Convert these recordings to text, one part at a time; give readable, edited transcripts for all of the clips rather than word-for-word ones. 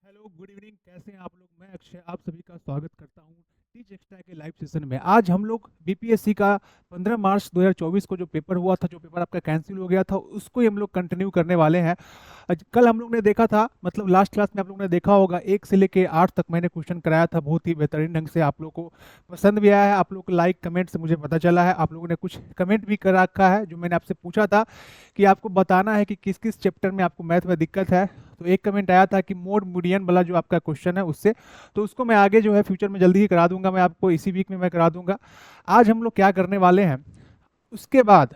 Hello good evening, कैसे हैं आप लोग। मैं अक्षय आप सभी का स्वागत करता हूं टीच एक्स्ट्रा के लाइव सेशन में। आज हम लोग बीपीएससी का 15 मार्च 2024 को जो पेपर हुआ था, जो पेपर आपका कैंसिल हो गया था, उसको ही हम लोग कंटिन्यू करने वाले हैं। कल हम लोग ने देखा था, मतलब लास्ट क्लास में आप लोग ने देखा होगा, 1 से लेके 8 तक मैंने क्वेश्चन कराया था। बहुत ही बेहतरीन ढंग से आप लोग को पसंद भी आया है। आप लोग को लाइक कमेंट से मुझे पता चला है, आप लोगों ने कुछ कमेंट भी कर रखा है। जो मैंने आपसे पूछा था कि आपको बताना है कि किस किस चैप्टर में आपको मैथ में दिक्कत है, तो एक कमेंट आया था कि मोड मीडियन वाला जो आपका क्वेश्चन है उससे, तो उसको मैं आगे जो है फ्यूचर में जल्दी ही करा दूंगा। मैं आपको इसी वीक में मैं करा दूंगा। आज हम लोग क्या करने वाले हैं, उसके बाद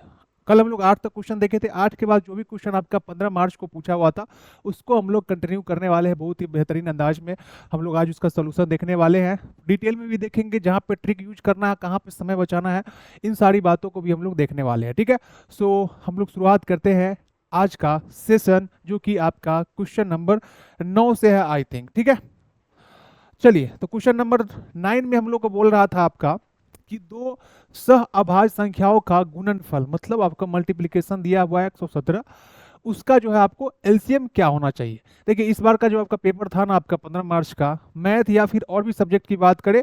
कल हम लोग 8 तक क्वेश्चन देखे थे, 8 के बाद जो भी क्वेश्चन आपका 15 मार्च को पूछा हुआ था उसको हम लोग कंटिन्यू करने वाले हैं। बहुत ही बेहतरीन अंदाज में हम लोग आज उसका सोल्यूशन देखने वाले हैं। डिटेल में भी देखेंगे, जहाँ पे ट्रिक यूज करना है, कहाँ पे समय बचाना है, इन सारी बातों को भी हम लोग देखने वाले हैं। ठीक है, सो हम लोग शुरुआत करते हैं आज का सेशन, जो कि आपका क्वेश्चन नंबर 9 से है आई थिंक। ठीक है, चलिए, तो क्वेश्चन नंबर 9 में हम लोग को बोल रहा था आपका कि दो सह अभाज्य संख्याओं का गुणनफल, मतलब आपका मल्टीप्लिकेशन दिया हुआ है 117, उसका जो है आपको एलसीएम क्या होना चाहिए। देखिए, इस बार का जो आपका पेपर था ना, आपका 15 मार्च का, मैथ या फिर और भी सब्जेक्ट की बात करें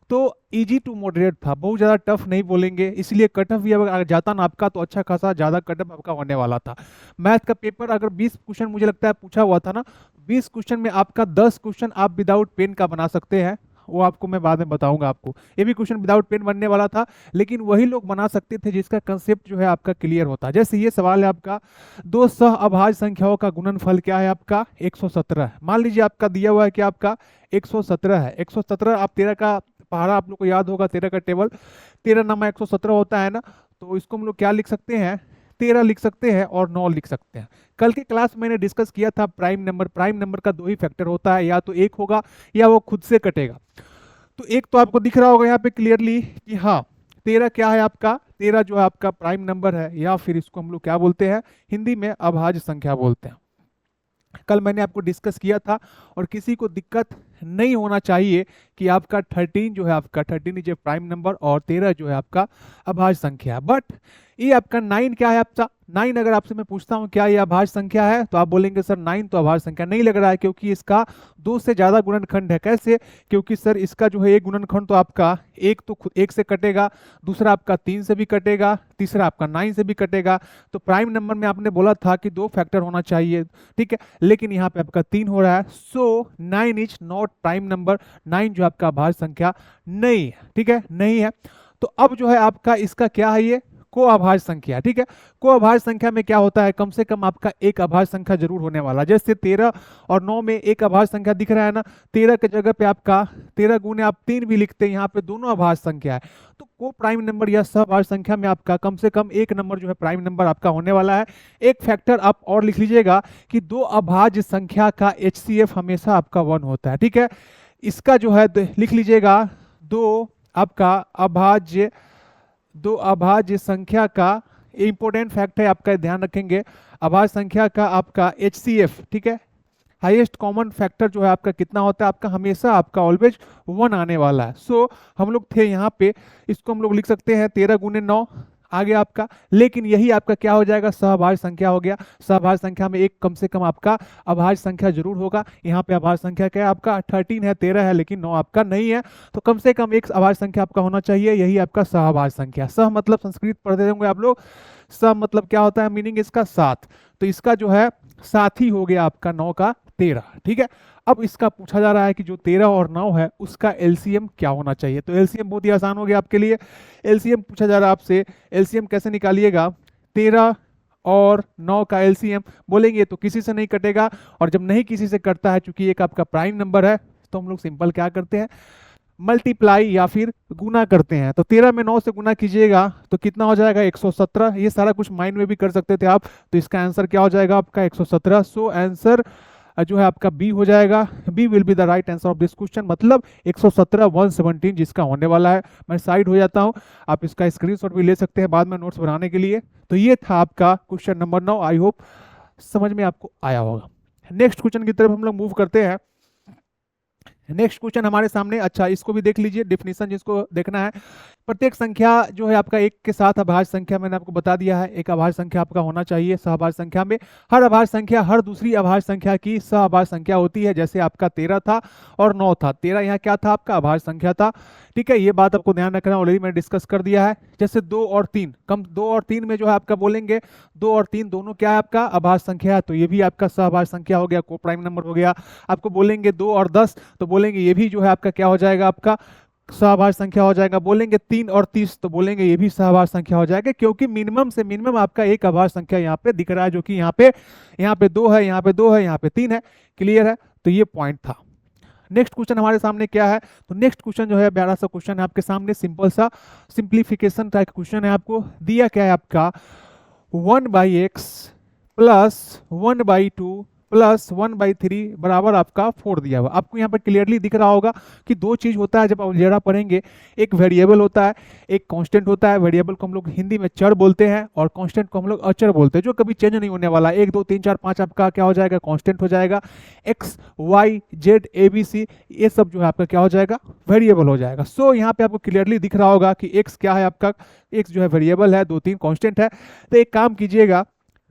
तो इजी टू मॉडरेट था, बहुत ज़्यादा टफ नहीं बोलेंगे। इसलिए कटअप भी अगर जाता ना आपका तो अच्छा खासा ज़्यादा कटअप आपका होने वाला था। मैथ का पेपर अगर 20 क्वेश्चन मुझे लगता है पूछा हुआ था ना, 20 क्वेश्चन में आपका 10 क्वेश्चन आप विदाउट पेन का बना सकते हैं। वो आपको मैं बाद में बताऊंगा आपको। ये भी क्वेश्चन विदाउट पेन बनने वाला था, लेकिन वही लोग बना सकते थे जिसका कंसेप्ट जो है आपका क्लियर होता। जैसे ये सवाल है आपका, दो सह अभाज्य संख्याओं का गुणनफल क्या है आपका 117 है। मान लीजिए आपका दिया हुआ है कि आपका 117 है। 117 आप 13 का पहाड़ा आप लोग को याद होगा, 13 का टेबल, 13 नमा 117 होता है ना, तो इसको हम लोग क्या लिख सकते हैं, 13 लिख सकते हैं और 9 लिख सकते हैं। कल की क्लास में मैंने डिस्कस किया था प्राइम नंबर। प्राइम नंबर का दो ही फैक्टर होता है, या तो एक होगा या वो खुद से कटेगा। तो एक तो आपको दिख रहा होगा यहाँ पे क्लियरली कि हाँ, 13 क्या है आपका, 13 जो है आपका प्राइम नंबर है, या फिर इसको हम लोग क्या बोलते हैं, हिंदी में अभाज्य संख्या बोलते हैं। कल मैंने आपको डिस्कस किया था, और किसी को दिक्कत नहीं होना चाहिए कि आपका 13 जो है, आपका 13 इज ए प्राइम नंबर और 13 जो है आपका अभाज्य संख्या है। बट ये आपका 9 क्या है आपका 9, अगर आपसे मैं पूछता हूँ क्या ये अभाज्य संख्या है, तो आप बोलेंगे सर 9 तो अभाज्य संख्या नहीं लग रहा है, क्योंकि इसका 2 से ज्यादा गुणनखंड है। कैसे, क्योंकि सर इसका जो है एक गुणनखंड तो आपका एक तो खुद एक से कटेगा, दूसरा आपका 3 से भी कटेगा, तीसरा आपका 9 से भी कटेगा। तो प्राइम नंबर में आपने बोला था कि 2 फैक्टर होना चाहिए, ठीक है, लेकिन यहाँ पे आपका 3 हो रहा है। सो 9 इज नॉट प्राइम नंबर, 9 जो आपका अभाज्य संख्या नहीं है। ठीक है, नहीं है। तो अब जो है आपका इसका क्या है, ये को अभाज्य संख्या। ठीक है, को अभाज्य संख्या में क्या होता है, कम से कम आपका एक अभाज्य संख्या जरूर होने वाला। जैसे 13 और 9 में एक अभाज्य संख्या दिख रहा है ना, 13 के जगह पे आपका 13 गुने आप 3 भी लिखते हैं, यहाँ पे दोनों अभाज्य संख्या है। तो को प्राइम नंबर या सहभाज्य संख्या में आपका कम से कम एक नंबर जो है प्राइम नंबर आपका होने वाला है। एक फैक्टर आप और लिख लीजिएगा कि दो अभाज्य संख्या का HCF हमेशा आपका 1 होता है। ठीक है, इसका जो है लिख लीजिएगा, दो आपका अभाज्य दो अभाज्य संख्या का इंपॉर्टेंट फैक्ट है आपका, ध्यान रखेंगे, अभाज्य संख्या का आपका HCF, ठीक है, हाईएस्ट कॉमन फैक्टर जो है आपका कितना होता है, आपका हमेशा आपका ऑलवेज 1 आने वाला है। सो हम लोग थे यहाँ पे, इसको हम लोग लिख सकते हैं 13 गुने 9 आ गया आपका, लेकिन यही आपका क्या हो जाएगा, सहभाज्य संख्या हो गया। सहभाज्य संख्या में एक कम से कम आपका अभाज्य संख्या जरूर होगा। यहाँ पे अभाज्य संख्या क्या है आपका 13 है, 13 है, लेकिन 9 आपका नहीं है। तो कम से कम एक अभाज्य संख्या आपका होना चाहिए, यही आपका सहभाज्य संख्या। सह मतलब संस्कृत पढ़ते होंगे आप लोग, सह मतलब क्या होता है, मीनिंग इसका साथ, तो इसका जो है साथी हो गया आपका 9 का 13। ठीक है, अब इसका पूछा जा रहा है कि जो 13 और 9 है उसका एलसीएम क्या होना चाहिए। तो एलसीएम बहुत ही आसान हो गया आपके लिए। एलसीएम पूछा जा रहा है आपसे, एलसीएम कैसे निकालिएगा, 13 और 9 का एलसीएम बोलेंगे तो किसी से नहीं कटेगा, और जब नहीं किसी से कटता है, चूंकि एक आपका प्राइम नंबर है, तो हम लोग सिंपल क्या करते हैं, मल्टीप्लाई या फिर गुना करते हैं। तो 13 में 9 से गुना कीजिएगा तो कितना हो जाएगा 117। ये सारा कुछ माइंड में भी कर सकते थे आप, तो इसका आंसर क्या हो जाएगा आपका 117। सो आंसर जो है आपका बी हो जाएगा, B will be the right answer of this question, मतलब 117 117 जिसका होने वाला है। मैं साइड हो जाता हूं, आप इसका स्क्रीनशॉट भी ले सकते हैं बाद में नोट्स बनाने के लिए। तो ये था आपका क्वेश्चन नंबर 9, आई होप समझ में आपको आया होगा। नेक्स्ट क्वेश्चन की तरफ हम लोग मूव करते हैं। नेक्स्ट क्वेश्चन हमारे सामने, अच्छा इसको भी देख लीजिए, डिफिनीशन जिसको देखना है। प्रत्येक संख्या जो है आपका एक के साथ अभाज्य संख्या, मैंने आपको बता दिया है, एक अभाज्य संख्या आपका होना चाहिए सहअभाज्य संख्या में। हर अभाज्य संख्या हर दूसरी अभाज्य संख्या की सहअभाज्य संख्या होती है। जैसे आपका 13 था और 9 था, 13 यहाँ क्या था आपका अभाज्य संख्या था। ठीक है, ये बात आपको ध्यान रखना, ऑलरेडी मैंने डिस्कस कर दिया है। जैसे 2 और 3, कम 2 और 3 में जो है आपका बोलेंगे 2 और 3 दोनों क्या है आपका अभाज्य संख्या है, तो ये भी आपका सहअभाज्य संख्या हो गया, को प्राइम नंबर हो गया। आपको बोलेंगे 2 और 10 तो बोलेंगे ये भी जो है आपका क्या हो जाएगा, आपका सहअभाज्य संख्या हो जाएगा। बोलेंगे 3 और 30 तो बोलेंगे ये भी सहअभाज्य संख्या हो जाएगा, क्योंकि मिनिमम से मिनिमम आपका एक अभाज्य संख्या यहाँ पे दिख रहा है, जो कि यहाँ पे 2 है, यहाँ पे 2 है, यहाँ पे 3 है। क्लियर है, तो ये पॉइंट था। नेक्स्ट क्वेश्चन हमारे सामने क्या है, तो नेक्स्ट क्वेश्चन जो है प्यारा सा क्वेश्चन है आपके सामने, सिंपल सा सिंप्लीफिकेशन टाइप क्वेश्चन है। आपको दिया क्या है आपका 1/x प्लस 1/2 प्लस 1/3 बराबर आपका 4 दिया हुआ। आपको यहाँ पर क्लियरली दिख रहा होगा कि दो चीज होता है जब आप अलजेब्रा पढ़ेंगे, एक वेरिएबल होता है, एक कांस्टेंट होता है। वेरिएबल को हम लोग हिंदी में चर बोलते हैं और कांस्टेंट को हम लोग अचर बोलते हैं, जो कभी चेंज नहीं होने वाला। 1 2 3 4 5 आपका क्या हो जाएगा, कांस्टेंट हो जाएगा। X y z a b c ये सब जो है आपका क्या हो जाएगा, वेरिएबल हो जाएगा। सो यहाँ पे आपको क्लियरली दिख रहा होगा कि एक्स क्या है आपका, एक्स जो है वेरिएबल है, 2 3 कांस्टेंट है। तो एक काम कीजिएगा,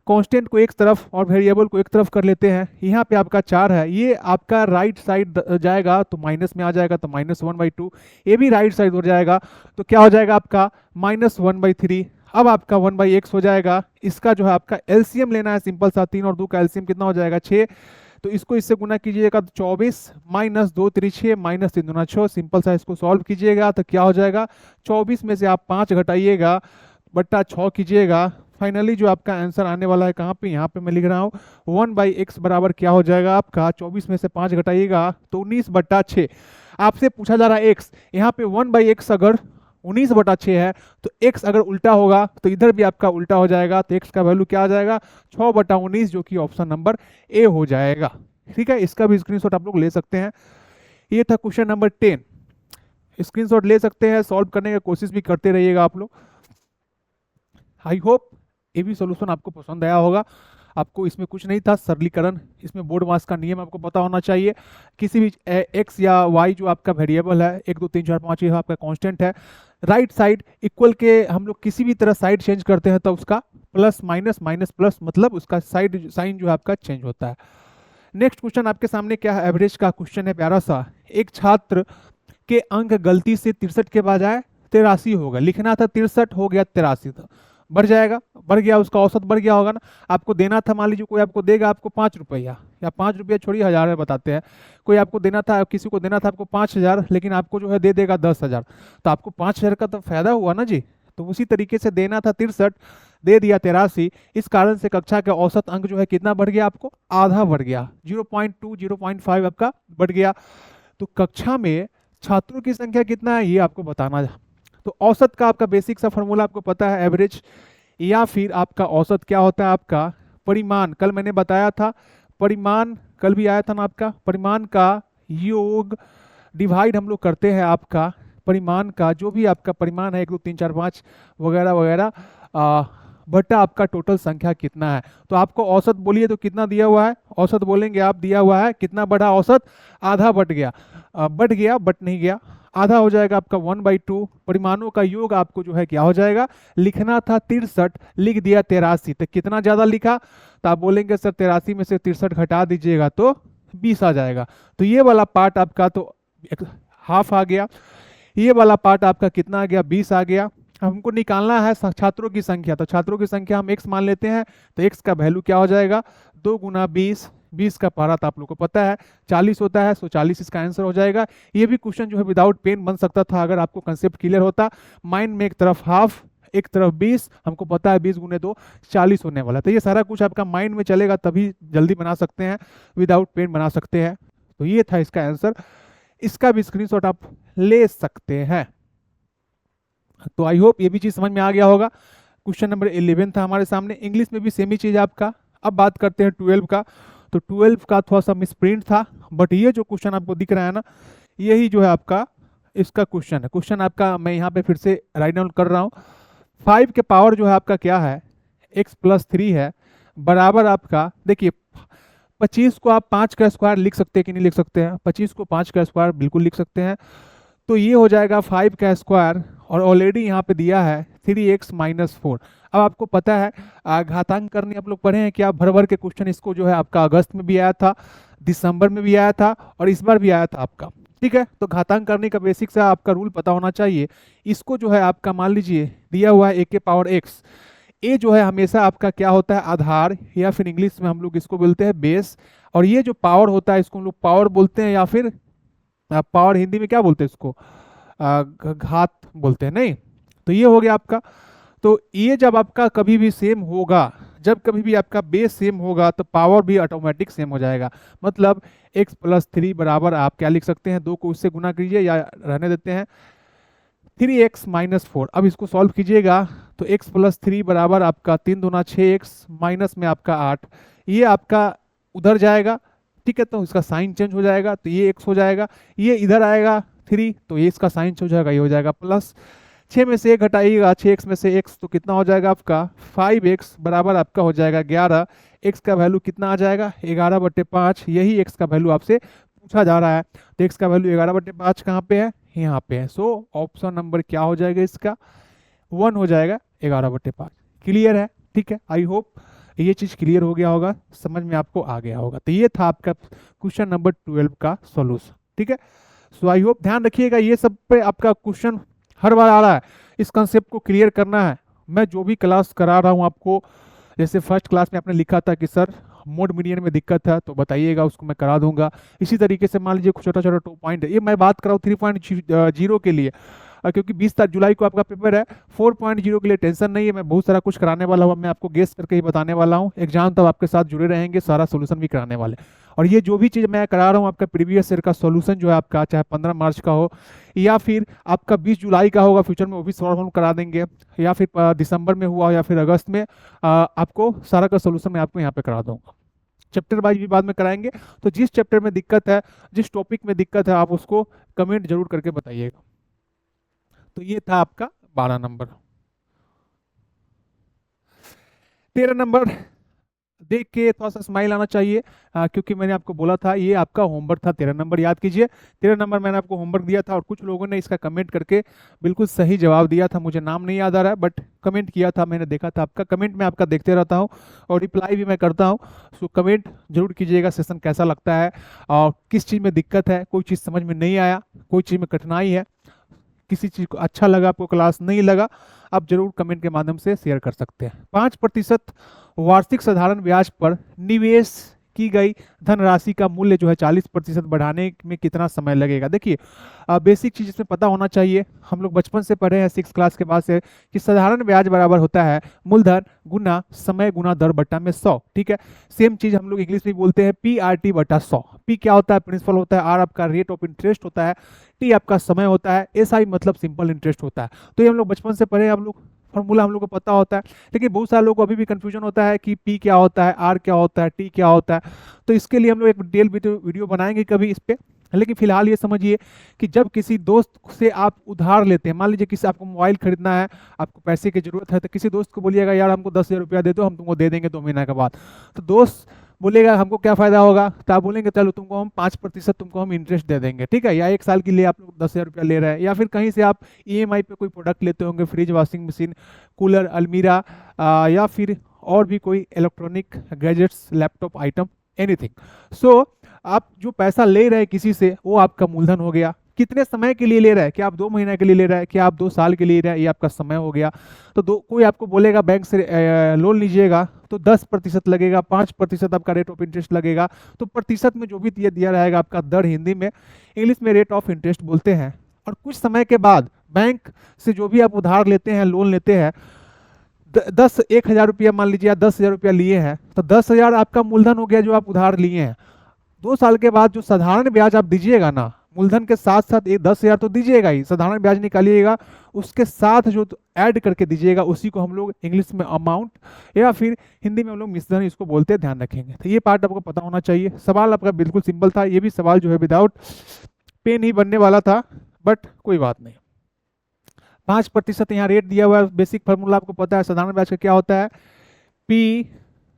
कांस्टेंट को एक तरफ और वेरिएबल को एक तरफ कर लेते हैं। यहाँ पे आपका 4 है, ये आपका राइट साइड जाएगा तो माइनस में आ जाएगा, तो -1/2। ये भी राइट साइड हो जाएगा तो क्या हो जाएगा आपका -1/3। अब आपका 1/x हो जाएगा। इसका जो है आपका एलसीएम लेना है, सिंपल सा, 3 और 2 का एलसीएम कितना हो जाएगा 6। तो इसको इससे गुना कीजिएगा तो 24 माइनस 2 3 6 माइनस 3 दूना 6। सिंपल सा इसको सॉल्व कीजिएगा तो क्या हो जाएगा, 24 में से आप 5 घटाइएगा बट्टा 6 कीजिएगा। फाइनली जो आपका आंसर आने वाला है कहाँ पे, यहाँ पे मैं लिख रहा हूँ 1/x बराबर क्या हो जाएगा आपका, 24 में से 5 घटाइएगा तो 19/6। आपसे पूछा जा रहा है x, यहाँ पे 1/x अगर 19/6 है तो x अगर उल्टा होगा तो इधर भी आपका उल्टा हो जाएगा, तो x का वैल्यू क्या आ जाएगा 6/19, जो कि ऑप्शन नंबर ए हो जाएगा। ठीक है, इसका भी स्क्रीनशॉट आप लोग ले सकते हैं। ये था क्वेश्चन नंबर 10। स्क्रीनशॉट ले सकते हैं, सॉल्व करने की कोशिश भी करते रहिएगा आप लोग। आई होप ये भी सोल्यूशन आपको पसंद आया होगा। आपको इसमें कुछ नहीं था, सरलीकरण, इसमें बोर्ड मास का नियम आपको पता होना चाहिए। किसी भी एक्स या वाई जो आपका वेरिएबल है, 1 2 3 4 5 ये आपका कांस्टेंट है, राइट साइड इक्वल के हम लोग किसी भी तरह साइड चेंज करते हैं तो उसका प्लस माइनस माइनस प्लस, मतलब उसका साइड साइन जो है आपका चेंज होता है। नेक्स्ट क्वेश्चन आपके सामने क्या है, एवरेज का क्वेश्चन है प्यारा सा। एक छात्र के अंक गलती से 63 के बजाय 83 होगा, लिखना था 63 हो गया 83 था, बढ़ जाएगा, बढ़ गया, उसका औसत बढ़ गया होगा ना। आपको देना था, मान लीजिए कोई आपको देगा आपको 5 रुपया, या 5 रुपया छोड़िए 1000 में बताते हैं, कोई आपको देना था, किसी को देना था आपको 5000, लेकिन आपको जो है दे देगा 10,000, तो आपको 5000 का तो फायदा हुआ ना जी। तो उसी तरीके से देना था 63, दे दिया 83, इस कारण से कक्षा का औसत अंक जो है कितना बढ़ गया, आपको आधा बढ़ गया, 0.2 0.5 आपका बढ़ गया। तो कक्षा में छात्रों की संख्या कितना है ये आपको बताना है। तो औसत का आपका बेसिक सा फॉर्मूला आपको पता है, एवरेज, या फिर आपका औसत क्या होता है आपका परिमाण। कल मैंने बताया था परिमाण, कल भी आया था ना आपका, परिमाण का योग डिवाइड हम लोग करते हैं आपका परिमाण का, जो भी आपका परिमाण है 1 2 3 4 5 वगैरह वगैरह बटा आपका टोटल संख्या कितना है। तो आपको औसत बोलिए तो कितना दिया हुआ है, औसत बोलेंगे आप, दिया हुआ है कितना बढ़ा औसत, आधा बढ़ गया, बढ़ गया बट नहीं गया, आधा हो जाएगा आपका 1/2। परिमाणों का योग आपको जो है क्या हो जाएगा, लिखना था 63, लिख दिया 83, तो कितना ज्यादा लिखा, तो आप बोलेंगे सर 83 में से 63 घटा दीजिएगा तो 20 आ जाएगा। तो ये वाला पार्ट आपका तो हाफ आ गया, ये वाला पार्ट आपका कितना आ गया, 20 आ गया। हमको निकालना है छात्रों की संख्या, तो छात्रों की संख्या हम x मान लेते हैं, तो x का वैल्यू क्या हो जाएगा 2 गुना 20, 20 का पारा तो आप लोग को पता है 40 होता है, सो 40 इसका आंसर हो जाएगा। ये भी क्वेश्चन जो है विदाउट पेन बन सकता था अगर आपको कंसेप्ट क्लियर होता। माइंड में एक तरफ हाफ, एक तरफ 20, हमको पता है 20 गुने 2 40 होने वाला, तो ये सारा कुछ आपका माइंड में चलेगा तभी जल्दी बना सकते हैं, विदाउट पेन बना सकते हैं। तो ये था इसका आंसर, इसका भी स्क्रीनशॉट आप ले सकते हैं। तो आई होप ये भी चीज समझ में आ गया होगा। क्वेश्चन नंबर 11 था हमारे सामने, इंग्लिश में भी सेम ही चीज आपका। अब बात करते हैं 12 का, तो 12 का थोड़ा सा मिसप्रिंट था, बट ये जो क्वेश्चन आपको दिख रहा है ना, यही जो है आपका इसका क्वेश्चन है। क्वेश्चन आपका मैं यहाँ पे फिर से राइट डाउन कर रहा हूँ। 5 के पावर जो है आपका क्या है, x + 3 है, बराबर आपका देखिए 25 को आप 5 का स्क्वायर लिख सकते हैं कि नहीं लिख सकते हैं? 25 को 5 का स्क्वायर बिल्कुल लिख सकते हैं। तो ये हो जाएगा 5 का स्क्वायर, और ऑलरेडी यहाँ पे दिया है 3x-4। अब आपको पता है घातांक करने आप लोग पढ़े हैं क्या? भर भर के क्वेश्चन इसको जो है आपका अगस्त में भी आया था, दिसंबर में भी आया था, और इस बार भी आया था आपका। ठीक है, तो घातांक करने का बेसिक से आपका रूल पता होना चाहिए। इसको जो है आपका मान लीजिए दिया हुआ है a के पावर x। ए जो है हमेशा आपका क्या होता है? आधार, या फिर इंग्लिश में हम लोग इसको बोलते हैं बेस। और ये जो पावर होता है इसको हम लोग पावर बोलते हैं, या फिर पावर हिंदी में क्या बोलते हैं इसको? घात बोलते हैं, नहीं? तो ये हो गया आपका। तो ये जब आपका कभी भी सेम होगा, जब कभी भी आपका बेस सेम होगा तो पावर भी ऑटोमेटिक सेम हो जाएगा। मतलब x+3 बराबर आप क्या लिख सकते हैं? 2 को उससे गुना कीजिए, या रहने देते हैं 3x-4। अब इसको सॉल्व कीजिएगा तो x+3 बराबर आपका 3 दूना 6x, माइनस में आपका 8। ये आपका उधर जाएगा, ठीक है, तो इसका साइन चेंज हो जाएगा, तो ये x हो जाएगा। ये इधर आएगा 3, तो ये इसका साइन हो जाएगा, ये हो जाएगा प्लस। 6 में से 1 घटाइएगा, 6x में से x, तो कितना हो जाएगा आपका? 5x बराबर आपका हो जाएगा 11। x का वैल्यू कितना आ जाएगा? 11/5। यही x का वैल्यू आपसे पूछा जा रहा है। तो x का वैल्यू 11/5 कहाँ पे है? यहाँ पे है। सो ऑप्शन नंबर क्या हो जाएगा इसका? 1 हो जाएगा 11/5। क्लियर है? ठीक है, आई होप ये चीज क्लियर हो गया होगा, समझ में आपको आ गया होगा। तो ये था आपका क्वेश्चन नंबर 12 का सॉल्यूशन। ठीक है, सो आई होप ध्यान रखिएगा, ये सब पे आपका क्वेश्चन हर बार आ रहा है। इस कंसेप्ट को क्लियर करना है। मैं जो भी क्लास करा रहा हूँ आपको, जैसे फर्स्ट क्लास में आपने लिखा था कि सर मोड मीडियन में दिक्कत है, तो बताइएगा, उसको मैं करा दूंगा। इसी तरीके से मान लीजिए छोटा छोटा 2 पॉइंट है, ये मैं बात कर रहा हूँ 3.0 के लिए, क्योंकि 20 जुलाई को आपका पेपर है। 4.0 के लिए टेंशन नहीं है, मैं बहुत सारा कुछ कराने वाला हूँ, मैं आपको गेस करके ही बताने वाला हूँ। एग्जाम तब आपके साथ जुड़े रहेंगे, सारा सोल्यूशन भी कराने वाले। और ये जो भी चीज़ मैं करा रहा हूँ आपका प्रीवियस ईयर का सोल्यूशन जो है आपका, चाहे 15 मार्च का हो या फिर आपका 20 जुलाई का होगा फ्यूचर में, वो भी सॉल्व हम करा देंगे, या फिर दिसंबर में हुआ या फिर अगस्त में, आपको सारा का सोल्यूशन मैं आपको यहाँ पे करा दूंगा। चैप्टर वाइज भी बाद में कराएंगे। तो जिस चैप्टर में दिक्कत है, जिस टॉपिक में दिक्कत है, आप उसको कमेंट जरूर करके बताइएगा। तो ये था आपका 12 नंबर। 13 नंबर देख के थोड़ा सा स्माइल आना चाहिए, क्योंकि मैंने आपको बोला था ये आपका होमवर्क था। 13 नंबर याद कीजिए, 13 नंबर मैंने आपको होमवर्क दिया था, और कुछ लोगों ने इसका कमेंट करके बिल्कुल सही जवाब दिया था। मुझे नाम नहीं याद आ रहा है, बट कमेंट किया था, मैंने देखा था आपका कमेंट, मैं आपका देखते रहता हूँ और रिप्लाई भी मैं करता हूँ। सो कमेंट जरूर कीजिएगा, सेशन कैसा लगता है और किस चीज़ में दिक्कत है, कोई चीज़ समझ में नहीं आया, कोई चीज़ में कठिनाई है, किसी चीज़ को अच्छा लगा, आपको क्लास नहीं लगा, आप जरूर कमेंट के माध्यम से शेयर कर सकते हैं। 5% वार्षिक साधारण ब्याज पर निवेश की गई धनराशि का मूल्य जो है 40% बढ़ाने में कितना समय लगेगा? देखिए, बेसिक चीज इसमें पता होना चाहिए, हम लोग बचपन से पढ़े हैं 6 क्लास के बाद से, कि साधारण ब्याज बराबर होता है मूलधन गुना समय गुना दर बट्टा में 100। ठीक है, सेम चीज हम लोग इंग्लिश में बोलते हैं PRT/100। पी क्या होता है? प्रिंसिपल होता है, आर आपका रेट ऑफ इंटरेस्ट होता है, टी आपका समय होता है, SI मतलब सिंपल इंटरेस्ट होता है। तो ये हम लोग बचपन से पढ़े, हम लोग फॉर्मूला हम लोग को पता होता है। लेकिन बहुत सारे लोगों को अभी भी कंफ्यूजन होता है कि पी क्या होता है, आर क्या होता है, टी क्या होता है। तो इसके लिए हम लोग एक डिटेल वीडियो बनाएंगे कभी इस पे। लेकिन फिलहाल ये समझिए कि जब किसी दोस्त से आप उधार लेते हैं, मान लीजिए किसी आपको मोबाइल खरीदना है, आपको पैसे की जरूरत है, तो किसी दोस्त को बोलिएगा यार हमको 10,000 रुपया दे दो, हम तुमको दे देंगे 2 महीना के बाद। तो दोस्त बोलेगा हमको क्या फायदा होगा? तो आप बोलेंगे चलो तुमको हम 5% तुमको हम इंटरेस्ट दे देंगे, ठीक है। या 1 साल के लिए आप लोग 10,000 रुपया ले रहे हैं, या फिर कहीं से आप EMI पे कोई प्रोडक्ट लेते होंगे, फ्रिज, वॉशिंग मशीन, कूलर, अलमीरा, या फिर और भी कोई electronic gadgets, laptop item, anything. So आप जो पैसा ले रहे हैं किसी से, वो आपका मूलधन हो गया। कितने समय के लिए ले रहा है? क्या आप 2 महीने के लिए ले रहा है, क्या आप 2 साल के लिए ले रहा है, ये आपका समय हो गया। तो कोई आपको बोलेगा बैंक से लोन लीजिएगा तो 10% लगेगा, 5% आपका रेट ऑफ इंटरेस्ट लगेगा। तो प्रतिशत में जो भी दिया रहेगा आपका दर, हिंदी में, इंग्लिश में रेट ऑफ इंटरेस्ट बोलते हैं। और कुछ समय के बाद बैंक से जो भी आप उधार लेते हैं, लोन लेते हैं, 1,000 रुपया मान लीजिए, 10,000 रुपया लिए हैं, तो 10,000 आपका मूलधन हो गया जो आप उधार लिए हैं। 2 साल के बाद जो साधारण ब्याज आप दीजिएगा ना, मूलधन के साथ साथ ये 10,000 तो दीजिएगा ही, साधारण ब्याज निकालिएगा, उसके साथ जो ऐड करके दीजिएगा, उसी को हम लोग इंग्लिश में अमाउंट या फिर हिंदी में हम लोग मिश्रण इसको बोलते हैं, ध्यान रखेंगे। तो ये पार्ट आपको पता होना चाहिए। सवाल आपका बिल्कुल सिंपल था, ये भी सवाल जो है विदाउट पेन ही बनने वाला था, बट कोई बात नहीं। 5% यहाँ रेट दिया हुआ है, बेसिक फार्मूला आपको पता है साधारण ब्याज का क्या होता है, P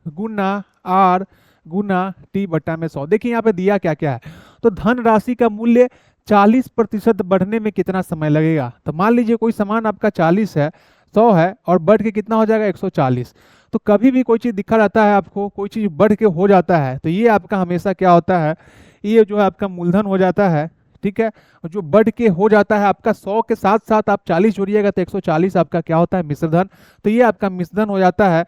गुना R गुना टी बटा में 100। देखिए यहाँ पे दिया क्या क्या है, तो धन राशि का मूल्य 40% बढ़ने में कितना समय लगेगा। तो मान लीजिए कोई सामान आपका 40 है, 100 है और बढ़ के कितना हो जाएगा 140। तो कभी भी कोई चीज़ दिखा रहता है आपको, कोई चीज़ बढ़ के हो जाता है, तो ये आपका हमेशा क्या होता है, ये जो है आपका मूलधन हो जाता है। ठीक है, और जो बढ़ के हो जाता है आपका 100 के साथ साथ आप 40 जोड़िएगा तो 140 आपका क्या होता है, मिश्रधन। तो ये आपका मिश्रधन हो जाता है।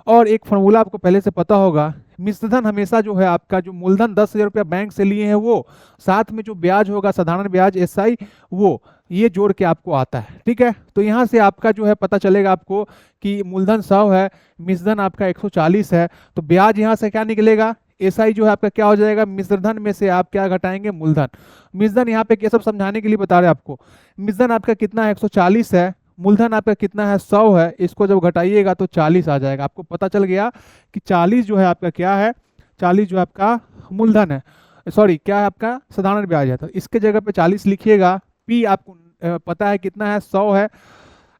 और एक फॉर्मूला आपको पहले से पता होगा, मिश्रधन हमेशा जो है आपका जो मूलधन 10,000 रुपया बैंक से लिए हैं वो, साथ में जो ब्याज होगा साधारण ब्याज एसआई, वो ये जोड़ के आपको आता है। ठीक है, तो यहाँ से आपका जो है पता चलेगा आपको कि मूलधन 100 है, मिश्रधन आपका 140 है, तो ब्याज यहाँ से क्या निकलेगा, एसआई जो है आपका क्या हो जाएगा, मिश्रधन में से आप क्या घटाएंगे, मूलधन। मिश्रधन यहाँ पे क्या सब समझाने के लिए बता रहे हैं आपको, मिश्रधन आपका कितना है 140 है, मूलधन आपका कितना है 100 है, इसको जब घटाइएगा तो 40 आ जाएगा। आपको पता चल गया कि 40 जो है आपका क्या है, 40 जो है आपका मूलधन है, सॉरी क्या है आपका साधारण ब्याज है। तो इसके जगह पे 40 लिखिएगा। पी आपको पता है कितना है 100 है,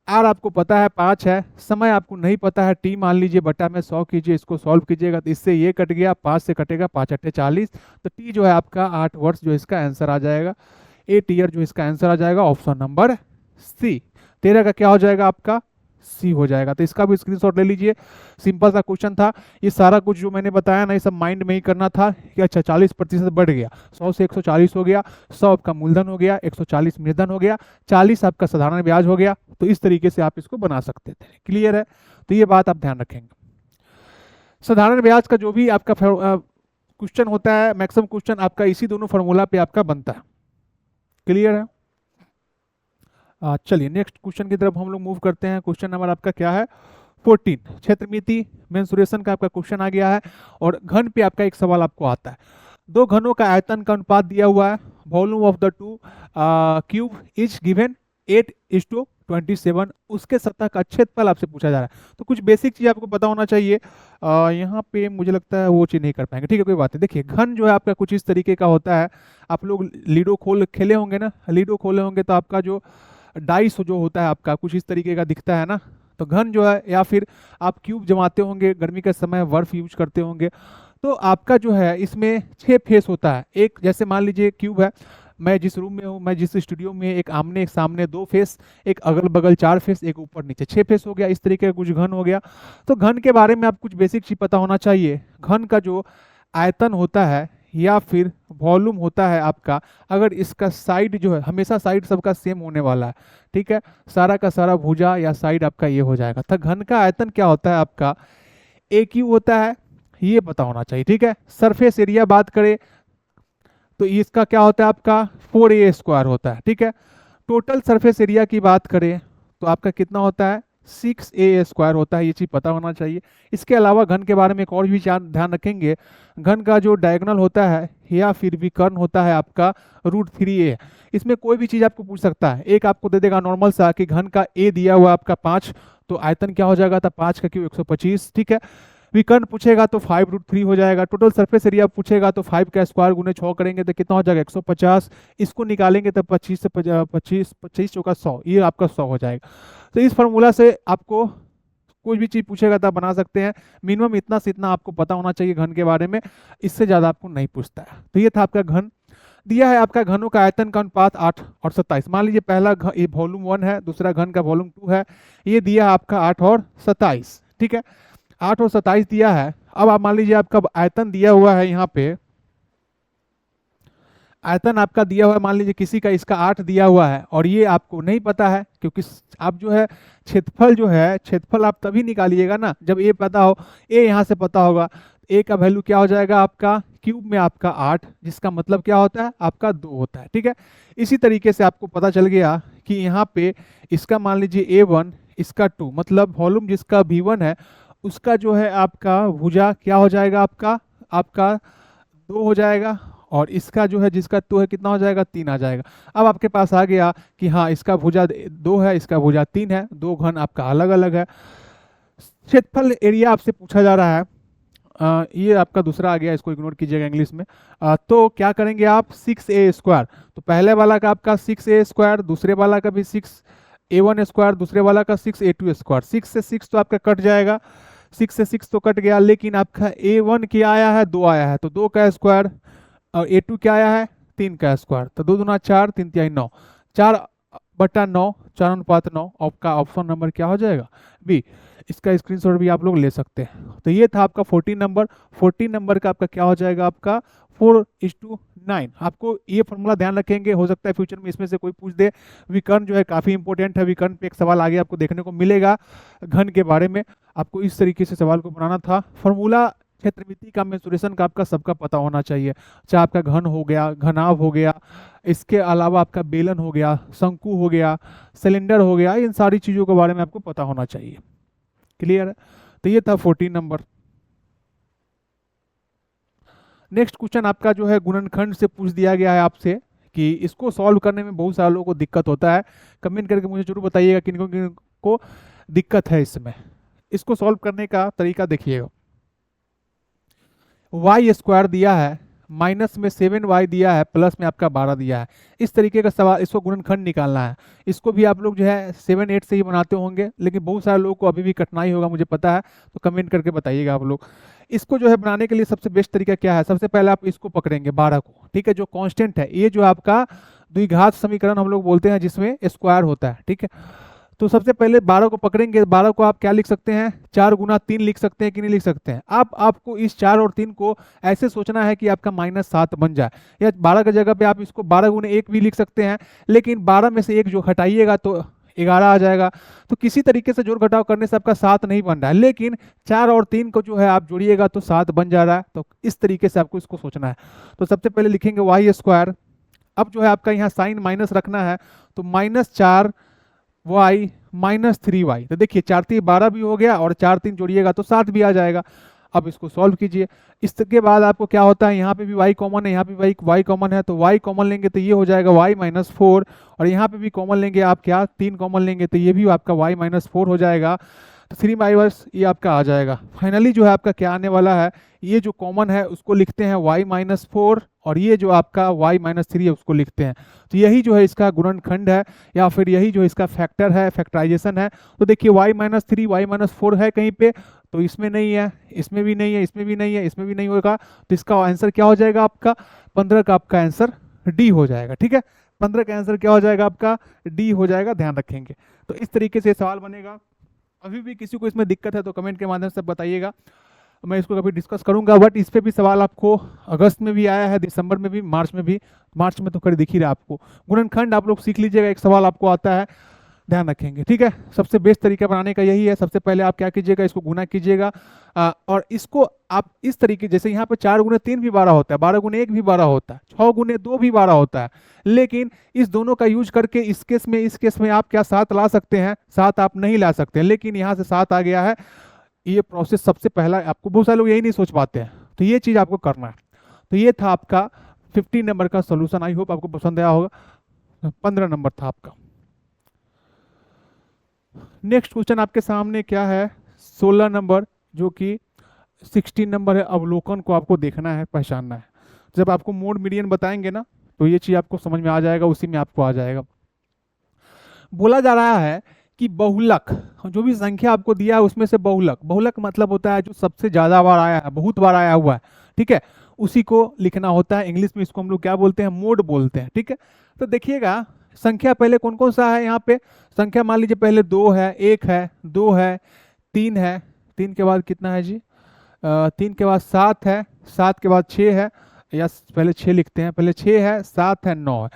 आर आपको पता है 5 है, समय आपको नहीं पता है टी मान लीजिए बटा में 100 कीजिए, इसको सॉल्व कीजिएगा तो इससे ये कट गया, 5 से कटेगा 5 अट्ठे 40, तो टी जो है आपका 8 वर्ष जो इसका आंसर आ जाएगा, 8 ईयर जो इसका आंसर आ जाएगा, ऑप्शन नंबर सी। 13 का क्या हो जाएगा आपका, सी हो जाएगा। तो इसका भी स्क्रीनशॉट ले लीजिए। सिंपल सा क्वेश्चन था, ये सारा कुछ जो मैंने बताया ना ये सब माइंड में ही करना था कि अच्छा 40% बढ़ गया, 100 से 140 हो गया, 100 आपका मूलधन हो गया, 140 मूलधन हो गया, 40 आपका साधारण ब्याज हो गया। तो इस तरीके से आप इसको बना सकते थे। क्लियर है, तो ये बात आप ध्यान रखेंगे। साधारण ब्याज का जो भी आपका क्वेश्चन होता है, मैक्सिमम क्वेश्चन आपका इसी दोनों फॉर्मूला पे आपका बनता है। क्लियर है, चलिए नेक्स्ट क्वेश्चन की तरफ हम लोग मूव करते हैं। क्वेश्चन नंबर आपका क्या है 14, क्षेत्रमिति मेंसुरेशन का आपका क्वेश्चन आ गया है। और घन पे आपका एक सवाल आपको आता है, दो घनों का आयतन का अनुपात दिया हुआ है, volume of the two cube is given 8:27, उसके सतह का क्षेत्रफल आपसे पूछा जा रहा है। तो कुछ बेसिक चीज आपको पता होना चाहिए। यहाँ पे मुझे लगता है वो चीज नहीं कर पाएंगे, ठीक है कोई बात नहीं। देखिए घन जो है आपका कुछ इस तरीके का होता है, आप लोग लीडो खेले होंगे ना, लीडो खोले होंगे तो आपका जो डाइस जो होता है आपका कुछ इस तरीके का दिखता है ना। तो घन जो है, या फिर आप क्यूब जमाते होंगे, गर्मी के समय बर्फ यूज करते होंगे, तो आपका जो है इसमें 6 फेस होता है। एक जैसे मान लीजिए क्यूब है, मैं जिस रूम में हूँ, मैं जिस स्टूडियो में, एक आमने एक सामने 2 फेस, एक अगल बगल 4 फेस, एक ऊपर नीचे 6 फेस हो गया। इस तरीके का कुछ घन हो गया। तो घन के बारे में आप कुछ बेसिक चीज पता होना चाहिए। घन का जो आयतन होता है या फिर वॉल्यूम होता है आपका, अगर इसका साइड जो है, हमेशा साइड सबका सेम होने वाला है, ठीक है, सारा का सारा भुजा या साइड आपका ये हो जाएगा। तो घन का आयतन क्या होता है आपका, ए क्यू होता है, ये पता होना चाहिए। ठीक है, सरफेस एरिया बात करें तो इसका क्या होता है आपका 4a² होता है। ठीक है, टोटल सरफेस एरिया की बात करें तो आपका कितना होता है 6a² होता है, ये चीज पता होना चाहिए। इसके अलावा घन के बारे में एक और भी ध्यान रखेंगे, घन का जो डायगोनल होता है या फिर विकर्ण होता है आपका √3a। इसमें कोई भी चीज आपको पूछ सकता है, एक आपको दे देगा नॉर्मल सा कि घन का a दिया हुआ आपका 5, तो आयतन क्या हो जाएगा था 5 का क्यूब 125। ठीक है, विकर्ण पूछेगा तो 5√3 हो जाएगा। टोटल सरफेस एरिया पूछेगा तो 5 का स्क्वायर गुने 6 करेंगे तो कितना हो जाएगा 150। इसको निकालेंगे तो 25 से 25 चौका 100, ये आपका 100 हो जाएगा। तो इस फार्मूला से आपको कोई भी चीज पूछेगा तो आप बना सकते हैं। मिनिमम इतना से इतना आपको पता होना चाहिए घन के बारे में, इससे ज्यादा आपको नहीं पूछता है। तो ये था आपका घन। दिया है आपका घनों का आयतन का अनुपात 8 और 27। मान लीजिए पहला ये वॉल्यूम 1 है, दूसरा घन का वॉल्यूम 2 है, ये दिया है आपका 8 और 27। ठीक है, 8 और 27 दिया है। अब आप मान लीजिए आपका आयतन दिया हुआ है, यहाँ पे आयतन आपका दिया हुआ है, मान लीजिए किसी का इसका 8 दिया हुआ है और ये आपको नहीं पता है, क्योंकि आप जो है क्षेत्रफल जो है, क्षेत्रफल आप तभी निकालिएगा ना जब ए पता हो। ए यहाँ से पता होगा, ए का वैल्यू क्या हो जाएगा आपका क्यूब में आपका 8, जिसका मतलब क्या होता है आपका 2 होता है। ठीक है, इसी तरीके से आपको पता चल गया कि यहाँ पे इसका मान लीजिए A1, इसका 2, मतलब वॉल्यूम जिसका V1 है उसका जो है आपका भुजा क्या हो जाएगा आपका 2 हो जाएगा, और इसका जो है जिसका 2 है कितना हो जाएगा 3 आ जाएगा। अब आपके पास आ गया कि हाँ इसका भुजा 2 है, इसका भुजा 3 है, दो घन आपका अलग अलग है। क्षेत्रफल एरिया आपसे पूछा जा रहा है, ये आपका दूसरा आ गया, इसको इग्नोर कीजिएगा इंग्लिश में। तो क्या करेंगे आप 6a², तो पहले वाला का आपका 6a², दूसरे वाला का भी 6a1², दूसरे वाला का 6a2²। 6 से 6 तो आपका कट जाएगा, 6 से 6 तो कट गया, लेकिन आपका A1 क्या आया है, 2 आया है, तो 2 का स्क्वायर, और A2 क्या आया है, 3 का स्क्वायर, तो 2 दूना 4, 3 तिहाई 9, 4/9, 4:9, आपका ऑप्शन नंबर क्या हो जाएगा, बी। इसका स्क्रीनशॉट भी आप लोग ले सकते हैं। तो ये था आपका 14 नंबर। 14 नंबर का आपका क्या हो जाएगा, आपका 4:9। आपको ये फॉर्मूला ध्यान रखेंगे, हो सकता है फ्यूचर में इसमें से कोई पूछ दे। विकर्ण जो है काफ़ी इंपॉर्टेंट है, विकर्ण पे एक सवाल आगे आपको देखने को मिलेगा घन के बारे में। आपको इस तरीके से सवाल को बनाना था। फॉर्मूला क्षेत्रमिति का, मेंसुरेशन का आपका सबका पता होना चाहिए, चाहे आपका घन हो गया, घनाभ हो गया, इसके अलावा आपका बेलन हो गया, शंकु हो गया, सिलेंडर हो गया, इन सारी चीज़ों के बारे में आपको पता होना चाहिए। क्लियर है? तो ये था 14 नंबर। नेक्स्ट क्वेश्चन आपका जो है गुणनखंड से पूछ दिया गया है आपसे, कि इसको सॉल्व करने में बहुत सारे लोगों को दिक्कत होता है। कमेंट करके मुझे जरूर बताइएगा किनको किनको दिक्कत है इसमें। इसको सॉल्व करने का तरीका देखिएगा। वाई स्क्वायर दिया है, माइनस में 7y दिया है, प्लस में आपका 12 दिया है। इस तरीके का सवाल, इसको गुणनखंड निकालना है। इसको भी आप लोग जो है 7 8 से ही बनाते होंगे, लेकिन बहुत सारे लोगों को अभी भी कठिनाई होगा, मुझे पता है, तो कमेंट करके बताइएगा आप लोग। इसको जो है बनाने के लिए सबसे बेस्ट तरीका क्या है, सबसे पहले आप इसको पकड़ेंगे 12 को, ठीक है, जो कांस्टेंट है, ये जो आपका द्विघात समीकरण हम लोग बोलते हैं जिसमें स्क्वायर होता है, ठीक है। तो सबसे पहले 12 को पकड़ेंगे। 12 को आप क्या लिख सकते हैं, 4×3 लिख सकते हैं कि नहीं लिख सकते हैं। आपको इस 4 और 3 को ऐसे सोचना है कि आपका -7 बन जाए, या 12 की जगह पे आप इसको 12×1 भी लिख सकते हैं, लेकिन 12 में से 1 जो हटाइएगा तो 11 आ जाएगा। तो किसी तरीके से जोड़ घटाव करने से आपका 7 नहीं बन रहा है, लेकिन 4 और 3 को जो है आप जोड़िएगा तो 7 बन जा रहा है। तो इस तरीके से आपको इसको सोचना है। तो सबसे पहले लिखेंगे वाई स्क्वायर। अब जो है आपका यहाँ साइन माइनस रखना है, तो -4y -3y। तो देखिए 4 3 12 भी हो गया, और 4 3 जोड़िएगा तो 7 भी आ जाएगा। अब इसको सॉल्व कीजिए। इसके बाद आपको क्या होता है, यहाँ पे भी y कॉमन है, यहाँ पे y कॉमन है, तो y कॉमन लेंगे तो ये हो जाएगा y -4, और यहाँ पे भी कॉमन लेंगे आप, क्या 3 कॉमन लेंगे तो ये भी आपका y -4 हो जाएगा। तो 3 ये आपका आ जाएगा। फाइनली जो है आपका क्या आने वाला है, ये जो कॉमन है उसको लिखते हैं y -4, और ये जो आपका y -3 है उसको लिखते हैं। तो यही जो है इसका गुणनखंड है, या फिर यही जो इसका फैक्टर है, फैक्टराइजेशन है। तो देखिए y -3 y -4 है कहीं पे, तो इसमें नहीं है, इसमें भी नहीं है, इसमें भी नहीं है, इसमें भी नहीं होगा। तो इसका आंसर क्या हो जाएगा, आपका 15 का आपका आंसर डी हो जाएगा, ठीक है। 15 का आंसर क्या हो जाएगा, आपका डी हो जाएगा, ध्यान रखेंगे। तो इस तरीके से सवाल बनेगा। अभी भी किसी को इसमें दिक्कत है तो कमेंट के माध्यम से बताइएगा, मैं इसको कभी डिस्कस करूंगा। बट इस पे भी सवाल आपको अगस्त में भी आया है, दिसंबर में भी, मार्च में भी। मार्च में तो कर दिख ही रहा आपको। गुणनखंड आप लोग सीख लीजिएगा, एक सवाल आपको आता है, ध्यान रखेंगे, ठीक है। सबसे बेस्ट तरीका बनाने का यही है। सबसे पहले आप क्या कीजिएगा, इसको गुना कीजिएगा, और इसको आप इस तरीके, जैसे यहाँ पे 4×3 भी 12 होता है, 12×1 भी 12 होता है, 6×2 भी 12 होता है, लेकिन इस दोनों का यूज करके इस केस में आप क्या 7 ला सकते हैं, 7 आप नहीं ला सकते हैं, लेकिन यहाँ से 7 आ गया है। ये प्रोसेस सबसे पहला, आपको बहुत सारे लोग यही नहीं सोच पाते हैं, तो ये चीज आपको करना है। तो ये था आपका 15 नंबर का सोल्यूशन। आई होप आपको पसंद आया होगा। 15 नंबर था आपका। नेक्स्ट क्वेश्चन आपके सामने क्या है, 16 नंबर, जो कि 16 नंबर है। अवलोकन को आपको देखना है, पहचानना है। जब आपको मोड मीडियन बताएंगे ना, तो ये चीज आपको समझ में आ जाएगा, उसी में आपको आ जाएगा। बोला जा रहा है कि बहुलक, जो भी संख्या आपको दिया है उसमें से बहुलक मतलब होता है जो सबसे ज्यादा बार आया है, बहुत बार आया हुआ है, ठीक है, उसी को लिखना होता है। इंग्लिश में इसको हम लोग क्या बोलते हैं, मोड बोलते हैं, ठीक है। तो देखिएगा संख्या पहले कौन कौन सा है, यहाँ पे संख्या मान लीजिए पहले 2 है, 1 है, 2 है, 3 है, 3 के बाद कितना है जी, 3 के बाद 7 है, 7 के बाद 6 है, या पहले 6 लिखते हैं, पहले 6 है, 7 है, 9 है।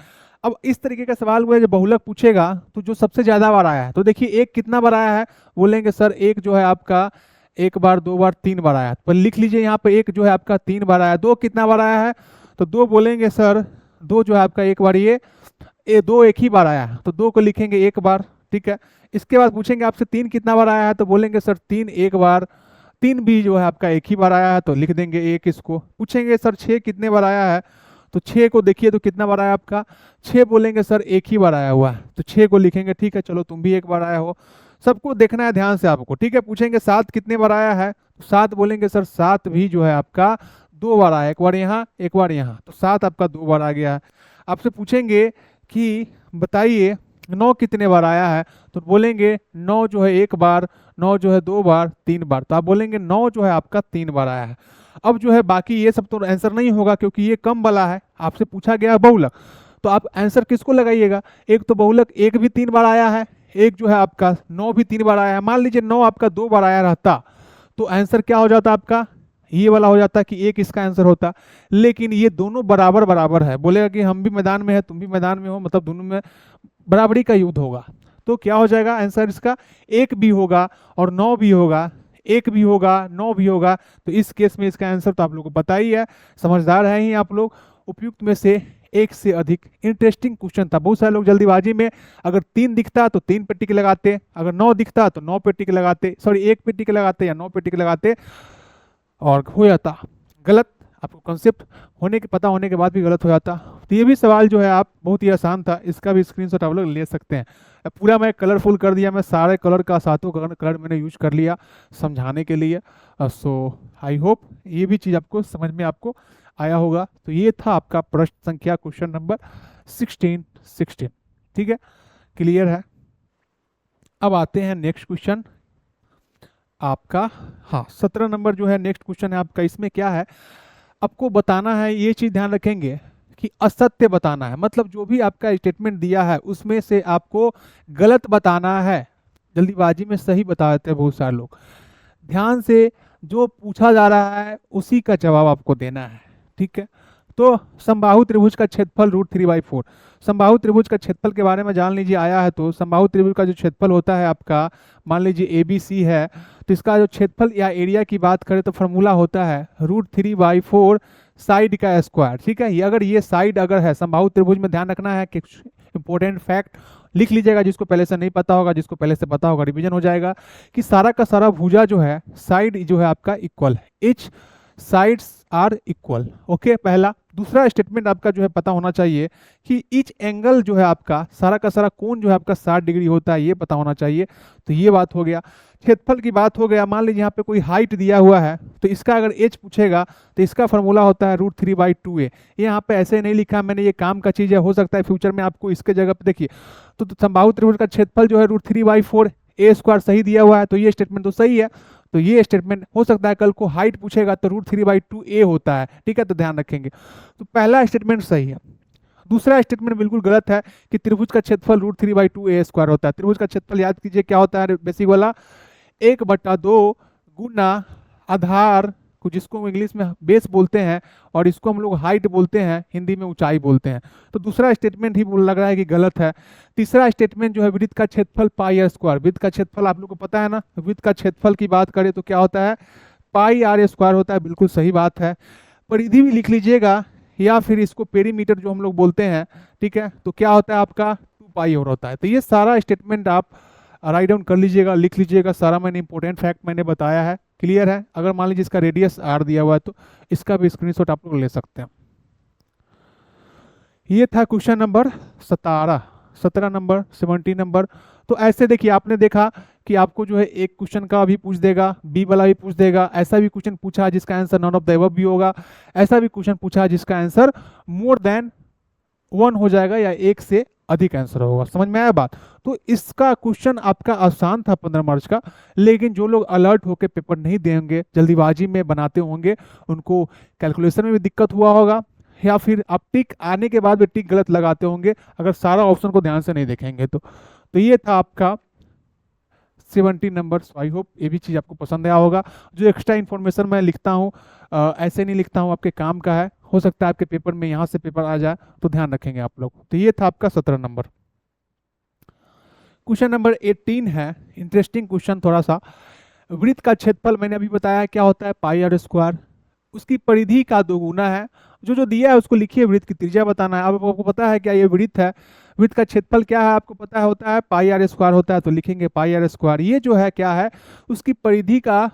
अब इस तरीके का सवाल हुआ है, जब बहुलक पूछेगा तो जो सबसे ज्यादा बार आया है, तो देखिए एक कितना बार आया है, बोलेंगे सर एक जो है आपका 1 बार, 2 बार, 3 बार आया है। पर लिख लीजिए यहाँ पे एक जो है आपका 3 बार आया। 2 कितना बार आया है, तो 2 बोलेंगे सर 2 जो है आपका 1 बार, ये 2 एक ही बार आया है, तो 2 को लिखेंगे 1 बार, ठीक है। इसके बाद पूछेंगे आपसे 3 कितना बार आया है, तो बोलेंगे सर 3 1 बार। 3 भी जो है आपका 1 ही बार आया है, तो लिख देंगे 1 इसको। पूछेंगे सर 6 कितने बार आया है, तो 6 को देखिए तो कितना बार आया आपका, 6 बोलेंगे सर 1 ही बार आया हुआ है, तो 6 को लिखेंगे, ठीक है, चलो तुम भी 1 बार आया हो। सबको देखना है ध्यान से आपको, ठीक है। पूछेंगे 7 कितने बार आया है, तो 7 बोलेंगे सर 7 भी जो है आपका 2 बार आया, 1 बार यहाँ, 1 बार यहाँ, तो 7 आपका 2 बार आ गया है। आपसे पूछेंगे कि बताइए 9 कितने बार आया है, तो बोलेंगे 9 जो है एक बार, 9 जो है दो बार, तीन बार, तो आप बोलेंगे 9 जो है आपका 3 बार आया है। अब जो है बाकी ये सब तो आंसर नहीं होगा क्योंकि ये कम वाला है, आपसे पूछा गया है बहुलक, तो आप आंसर किसको लगाइएगा? एक तो बहुलक एक भी 3 बार आया है, एक जो है आपका 9 भी 3 बार आया है। मान लीजिए 9 आपका 2 बार आया रहता तो आंसर क्या हो जाता आपका? ये वाला हो जाता कि एक इसका आंसर होता। लेकिन ये दोनों बराबर बराबर है, बोलेगा कि हम भी मैदान में है तुम भी मैदान में हो, मतलब दोनों में बराबरी का युद्ध होगा। तो क्या हो जाएगा आंसर इसका? एक भी होगा और 9 भी होगा, एक भी होगा 9 भी होगा। तो इस केस में इसका आंसर तो आप लोगों को पता ही है, समझदार है ही आप लोग। उपयुक्त में से एक से अधिक। इंटरेस्टिंग क्वेश्चन था, बहुत सारे लोग जल्दीबाजी में अगर 3 दिखता तो 3 पे टिक लगाते, अगर 9 दिखता तो 9 पे टिक लगाते, सॉरी 1 पे टिक लगाते या 9 पे टिक लगाते और हो जाता गलत। आपको कॉन्सेप्ट होने के पता होने के बाद भी गलत हो जाता। तो ये भी सवाल जो है आप बहुत ही आसान था, इसका भी स्क्रीनशॉट आप लोग ले सकते हैं। अब पूरा मैं कलरफुल कर दिया, मैं सारे कलर का सातों कलर मैंने यूज कर लिया समझाने के लिए। सो आई होप ये भी चीज़ आपको समझ में आपको आया होगा। तो ये था आपका प्रश्न संख्या क्वेश्चन नंबर 16। ठीक है, क्लियर है। अब आते हैं नेक्स्ट क्वेश्चन आपका, हाँ 17 नंबर जो है नेक्स्ट क्वेश्चन है आपका। इसमें क्या है, आपको बताना है, ये चीज ध्यान रखेंगे कि असत्य बताना है, मतलब जो भी आपका स्टेटमेंट दिया है उसमें से आपको गलत बताना है। जल्दीबाजी में सही बता देते हैं बहुत सारे लोग। ध्यान से जो पूछा जा रहा है उसी का जवाब आपको देना है, ठीक है। तो समबाहु त्रिभुज का क्षेत्रफल √3/4। समबाहु त्रिभुज का क्षेत्रफल के बारे में जान लीजिए, आया है तो समबाहु त्रिभुज का जो क्षेत्रफल होता है आपका, मान लीजिए ABC है, तो इसका जो क्षेत्रफल या एरिया की बात करें तो फॉर्मूला होता है √3/4 साइड का स्क्वायर। ठीक है, ये अगर ये साइड अगर है समबाहु त्रिभुज में, ध्यान रखना है कि इंपॉर्टेंट फैक्ट लिख लीजिएगा, जिसको पहले से नहीं पता होगा, जिसको पहले से पता होगा रिवीजन हो जाएगा, कि सारा का सारा भुजा जो है साइड जो है आपका इक्वल है, each sides are equal. Okay, पहला। दूसरा स्टेटमेंट आपका जो है पता होना चाहिए कि इच एंगल जो है आपका, सारा का सारा कोण जो है आपका 60 डिग्री होता है, ये पता होना चाहिए। तो ये बात हो गया। क्षेत्रफल की बात हो गया, मान लीजिए यहाँ पे कोई हाइट दिया हुआ है तो इसका अगर एच पूछेगा तो इसका फॉर्मूला होता है √3/2a। ये यहाँ पे ऐसे नहीं लिखा मैंने, ये काम का चीज़ है, हो सकता है फ्यूचर में आपको इसके जगह पे देखिए। तो समबाहु त्रिभुज का क्षेत्रफल जो है √3/4 a² सही दिया हुआ है, तो ये स्टेटमेंट तो सही है। तो ये स्टेटमेंट हो सकता है कल को हाइट पूछेगा तो √3/2a होता है, ठीक है, तो ध्यान रखेंगे। तो पहला स्टेटमेंट सही है। दूसरा स्टेटमेंट बिल्कुल गलत है कि त्रिभुज का क्षेत्रफल √3/2a² होता है। त्रिभुज का क्षेत्रफल याद कीजिए क्या होता है, बेसिक वाला 1/2 गुना आधार को, जिसको इंग्लिश में बेस बोलते हैं और इसको हम लोग हाइट बोलते हैं, हिंदी में ऊंचाई बोलते हैं। तो दूसरा स्टेटमेंट ही लग रहा है कि गलत है। तीसरा स्टेटमेंट जो है वृत्त का क्षेत्रफल πr²। वृत्त का क्षेत्रफल आप लोग को पता है ना, वृत्त का क्षेत्रफल की बात करें तो क्या होता है, πr² होता है, बिल्कुल सही बात है। परिधि भी लिख लीजिएगा या फिर इसको पेरीमीटर जो हम लोग बोलते हैं, ठीक है, तो क्या होता है आपका 2π और होता है। तो ये सारा स्टेटमेंट आप राइट डाउन कर लीजिएगा, लिख लीजिएगा, सारा मैंने इंपॉर्टेंट फैक्ट मैंने बताया है। क्लियर है। अगर मान लीजिए इसका रेडियस r दिया हुआ है तो इसका भी स्क्रीनशॉट आप लोग ले सकते हैं। ये था क्वेश्चन नंबर 17 नंबर 17 नंबर। तो ऐसे देखिए, आपने देखा कि आपको जो है एक क्वेश्चन का भी पूछ देगा, बी वाला भी पूछ देगा, ऐसा भी क्वेश्चन पूछा जिसका answer none of the above भी होगा, ऐसा भी क्वेश्चन पूछा जिसका आंसर मोर देन 1 हो जाएगा या एक से अधिक आंसर होगा। समझ में आया बात? तो इसका क्वेश्चन आपका आसान था 15 मार्च का, लेकिन जो लोग अलर्ट होकर पेपर नहीं देंगे, जल्दीबाजी में बनाते होंगे, उनको कैलकुलेशन में भी दिक्कत हुआ होगा, या फिर आप टिक आने के बाद भी टिक गलत लगाते होंगे अगर सारा ऑप्शन को ध्यान से नहीं देखेंगे तो ये था आपका 17 नंबर। आई होप ये भी चीज़ आपको पसंद आया होगा। जो एक्स्ट्रा इन्फॉर्मेशन मैं लिखता हूँ ऐसे नहीं लिखता हूँ, आपके काम का है, हो सकता है आपके पेपर में यहाँ से पेपर आ जाए, तो ध्यान रखेंगे आप लोग। तो ये था आपका 17 नंबर। क्वेश्चन नंबर 18 है, इंटरेस्टिंग क्वेश्चन थोड़ा सा। वृत्त का क्षेत्रफल मैंने अभी बताया क्या होता है, πr²। उसकी परिधि का 2 गुना है। जो दिया है उसको लिखिए, वृत्त की त्रिज्या बताना है। अब आपको पता है क्या ये वृत्त है, वृत्त का क्षेत्रफल क्या है आपको पता है, होता है πr² होता है, तो लिखेंगे πr²। ये जो है क्या है, उसकी परिधि का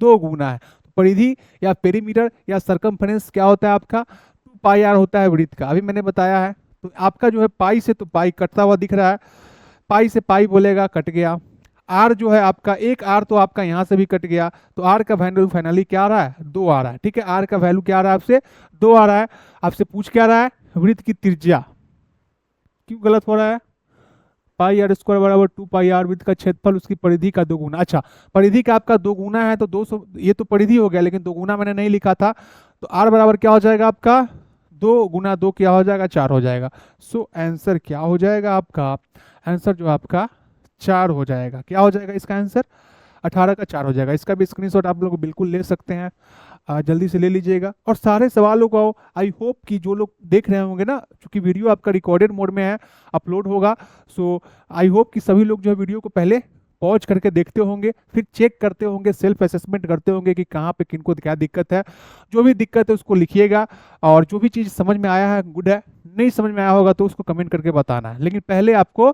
2 गुना है। तो परिधि या पेरीमीटर या सरकमफ्रेंस क्या होता है आपका, 2πr होता है वृत्त का, अभी मैंने बताया है। तो आपका जो है पाई से तो पाई कटता हुआ दिख रहा है, पाई से पाई बोलेगा, कट गया। आर जो है आपका, एक आर तो आपका यहाँ से भी कट गया, तो आर का वैल्यू फाइनली क्या आ रहा है, 2 आ रहा है। ठीक है, आर का वैल्यू क्या आ रहा है आपसे, 2 आ रहा है। आपसे पूछ क्या रहा है, वृत्त की त्रिज्या। क्यों गलत हो रहा है, पाई आर स्क्वायर बराबर 2 पाई आर वृत्त का क्षेत्रफल उसकी परिधि का दोगुना। अच्छा, परिधि का आपका दोगुना है तो 200, ये तो परिधि हो गया, लेकिन दोगुना मैंने नहीं लिखा था, तो आर बराबर क्या हो जाएगा आपका, 2 × 2 क्या हो जाएगा, 4 हो जाएगा। सो आंसर क्या हो जाएगा आपका, आंसर जो आपका 4 हो जाएगा। क्या हो जाएगा इसका आंसर, 18 का 4 हो जाएगा। इसका भी स्क्रीनशॉट आप लोग बिल्कुल ले सकते हैं, जल्दी से ले लीजिएगा। और सारे सवालों को आई होप कि जो लोग देख रहे होंगे ना, क्योंकि वीडियो आपका रिकॉर्डेड मोड में है, अपलोड होगा, सो आई होप कि सभी लोग जो है वीडियो को पहले पॉज करके देखते होंगे, फिर चेक करते होंगे, सेल्फ असेसमेंट करते होंगे कि कहाँ पे किनको क्या दिक्कत है। जो भी दिक्कत है उसको लिखिएगा, और जो भी चीज़ समझ में आया है गुड है, नहीं समझ में आया होगा तो उसको कमेंट करके बताना है। लेकिन पहले आपको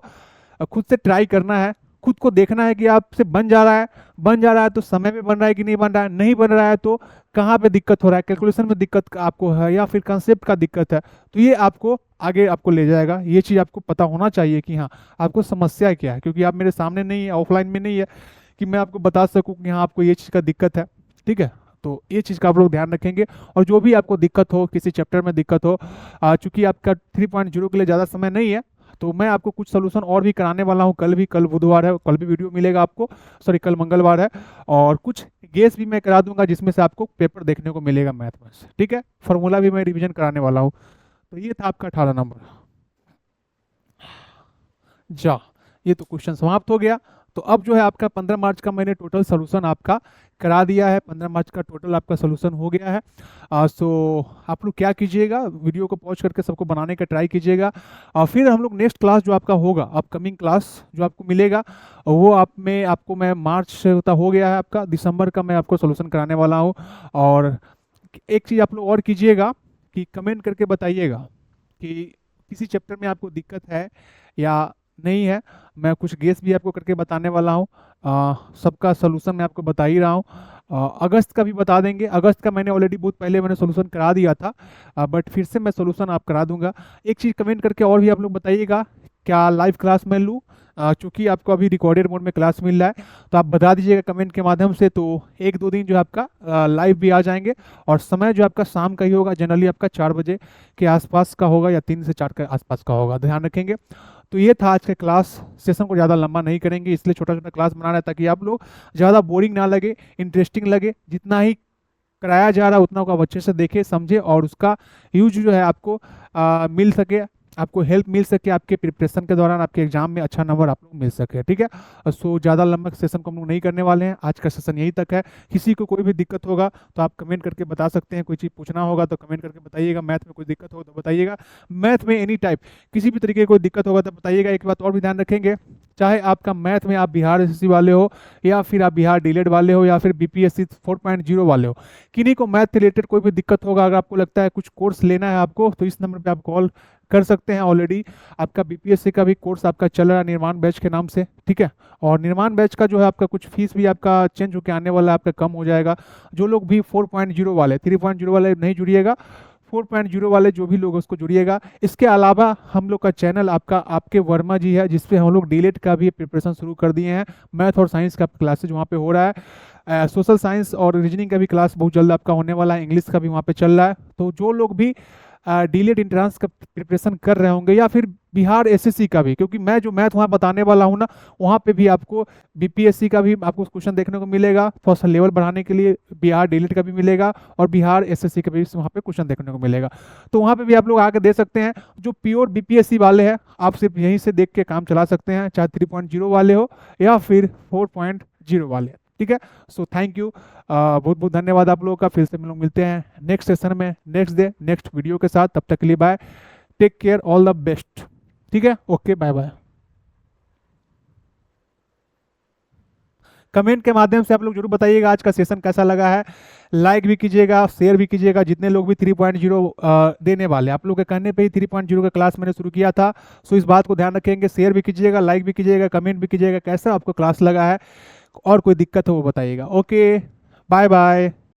खुद से ट्राई करना है, खुद को देखना है कि आपसे बन जा रहा है, बन जा रहा है तो समय में बन रहा है कि नहीं बन रहा है, नहीं बन रहा है तो कहाँ पे दिक्कत हो रहा है, कैलकुलेशन में दिक्कत आपको है या फिर कंसेप्ट का दिक्कत है, तो ये आपको आगे आपको ले जाएगा। ये चीज़ आपको पता होना चाहिए कि हाँ आपको समस्या क्या है, क्योंकि आप मेरे सामने नहीं है, ऑफलाइन में नहीं है कि मैं आपको बता सकूँ कि हाँ आपको ये चीज़ का दिक्कत है। ठीक है, तो ये चीज़ का आप लोग ध्यान रखेंगे। और जो भी आपको दिक्कत हो, किसी चैप्टर में दिक्कत हो, चूंकि आपका 3.0 के लिए ज़्यादा समय नहीं है, तो मैं आपको कुछ सोल्यूशन और भी कराने वाला हूँ। कल बुधवार है, कल भी वीडियो मिलेगा आपको, सॉरी कल मंगलवार है, और कुछ गेस भी मैं करा दूंगा जिसमें से आपको पेपर देखने को मिलेगा मैथ में। ठीक है, फॉर्मूला भी मैं रिवीजन कराने वाला हूँ। तो ये था आपका 18 नंबर। जा, ये तो क्वेश्चन समाप्त हो गया। तो अब जो है आपका 15 मार्च का मैंने टोटल सोल्यूशन आपका करा दिया है, 15 मार्च का टोटल आपका सोल्यूशन हो गया है। सो आप लोग क्या कीजिएगा, वीडियो को पॉज करके सबको बनाने का ट्राई कीजिएगा। और फिर हम लोग नेक्स्ट क्लास जो आपका होगा, अपकमिंग क्लास जो आपको मिलेगा, वो आपको मैं मार्च से हो गया है, आपका दिसंबर का मैं आपको सोल्यूशन कराने वाला हूँ। और एक चीज़ आप लोग और कीजिएगा कि कमेंट करके बताइएगा कि किसी चैप्टर में आपको दिक्कत है या नहीं है। मैं कुछ गेस भी आपको करके बताने वाला हूँ, सबका सोल्यूशन मैं आपको बता ही रहा हूँ। अगस्त का भी बता देंगे, अगस्त का मैंने ऑलरेडी बहुत पहले मैंने सोल्यूशन करा दिया था, बट फिर से मैं सोल्यूशन आप करा दूंगा। एक चीज़ कमेंट करके और भी आप लोग बताइएगा, क्या लाइव क्लास में लूँ, चूँकि आपको अभी रिकॉर्डेड मोड में क्लास मिल रहा है, तो आप बता दीजिएगा कमेंट के माध्यम से, तो 1-2 दिन जो है आपका लाइव भी आ जाएंगे। और समय जो आपका शाम का ही होगा, जनरली आपका 4 बजे के आसपास का होगा या 3 से 4 के आसपास का होगा, ध्यान रखेंगे। तो ये था आज का क्लास सेशन, को ज़्यादा लंबा नहीं करेंगे, इसलिए छोटा छोटा क्लास बना रहा है ताकि आप लोग ज़्यादा बोरिंग ना लगे, इंटरेस्टिंग लगे। जितना ही कराया जा रहा है उतना को आप अच्छे से देखें, समझे, और उसका यूज जो है आपको मिल सके, आपको हेल्प मिल सके, आपके प्रिपरेशन के दौरान आपके एग्जाम में अच्छा नंबर आप लोग मिल सके। ठीक है, सो ज़्यादा लंबा सेशन को हम लोग नहीं करने वाले हैं, आज का सेशन यहीं तक है। किसी को कोई भी दिक्कत होगा तो आप कमेंट करके बता सकते हैं, कोई चीज़ पूछना होगा तो कमेंट करके बताइएगा, मैथ में कोई दिक्कत हो तो बताइएगा, मैथ में एनी टाइप किसी भी तरीके की कोई दिक्कत होगा तो बताइएगा। एक बात और भी ध्यान रखेंगे, चाहे आपका मैथ में आप बिहार एसएससी वाले हो, या फिर आप बिहार डीलेड वाले हो, या फिर बीपीएससी 4.0 वाले हो, किन्हीं को मैथ रिलेटेड कोई भी दिक्कत होगा, अगर आपको लगता है कुछ कोर्स लेना है आपको, तो इस नंबर पे आप कॉल कर सकते हैं। ऑलरेडी आपका बीपीएससी का भी कोर्स आपका चल रहा है निर्माण बैच के नाम से। ठीक है, और निर्माण बैच का जो है आपका कुछ फीस भी आपका चेंज होकर आने वाला है, आपका कम हो जाएगा। जो लोग भी 4.0 वाले, 3.0 वाले नहीं जुड़िएगा, 4.0 वाले जो भी लोग उसको जुड़िएगा। इसके अलावा हम लोग का चैनल आपका आपके वर्मा जी है, जिसपे हम लोग डीलेट का भी प्रिपरेशन शुरू कर दिए हैं। मैथ और साइंस का क्लासेज वहाँ पे हो रहा है, सोशल साइंस और रीजनिंग का भी क्लास बहुत जल्द आपका होने वाला है, इंग्लिश का भी वहाँ पे चल रहा है। तो जो लोग भी डीलेट इंट्रांस का प्रिपरेशन कर रहे होंगे, या फिर बिहार एसएससी का भी, क्योंकि मैं जो मैथ वहाँ बताने वाला हूँ ना, वहाँ पे भी आपको बीपीएससी का भी आपको क्वेश्चन देखने को मिलेगा, थोड़ा सा लेवल बढ़ाने के लिए बिहार डीलेट का भी मिलेगा, और बिहार एसएससी का भी वहाँ पे क्वेश्चन देखने को मिलेगा। तो वहाँ पे भी आप लोग आके दे सकते हैं। जो प्योर बीपीएससी वाले हैं, आप सिर्फ यहीं से देख के काम चला सकते हैं, चाहे 3.0 वाले हो या फिर 4.0 वाले। ठीक है, सो थैंक यू, बहुत बहुत धन्यवाद आप लोगों का। फिर से हम लोग मिलते हैं नेक्स्ट सेशन में, नेक्स्ट डे नेक्स्ट वीडियो के साथ। तब तक के लिए bye, take care, all the best. ठीक है, ओके, बाय बाय। कमेंट के माध्यम से आप लोग जरूर बताइएगा आज का सेशन कैसा लगा है, लाइक भी कीजिएगा, शेयर भी कीजिएगा। जितने लोग भी 3.0 देने वाले, आप लोग के कहने पे ही 3.0 का क्लास मैंने शुरू किया था, सो इस बात को ध्यान रखेंगे। शेयर भी कीजिएगा, लाइक भी कीजिएगा, कमेंट भी कीजिएगा, कैसा आपको क्लास लगा है, और कोई दिक्कत हो वो बताइएगा। Okay, bye bye.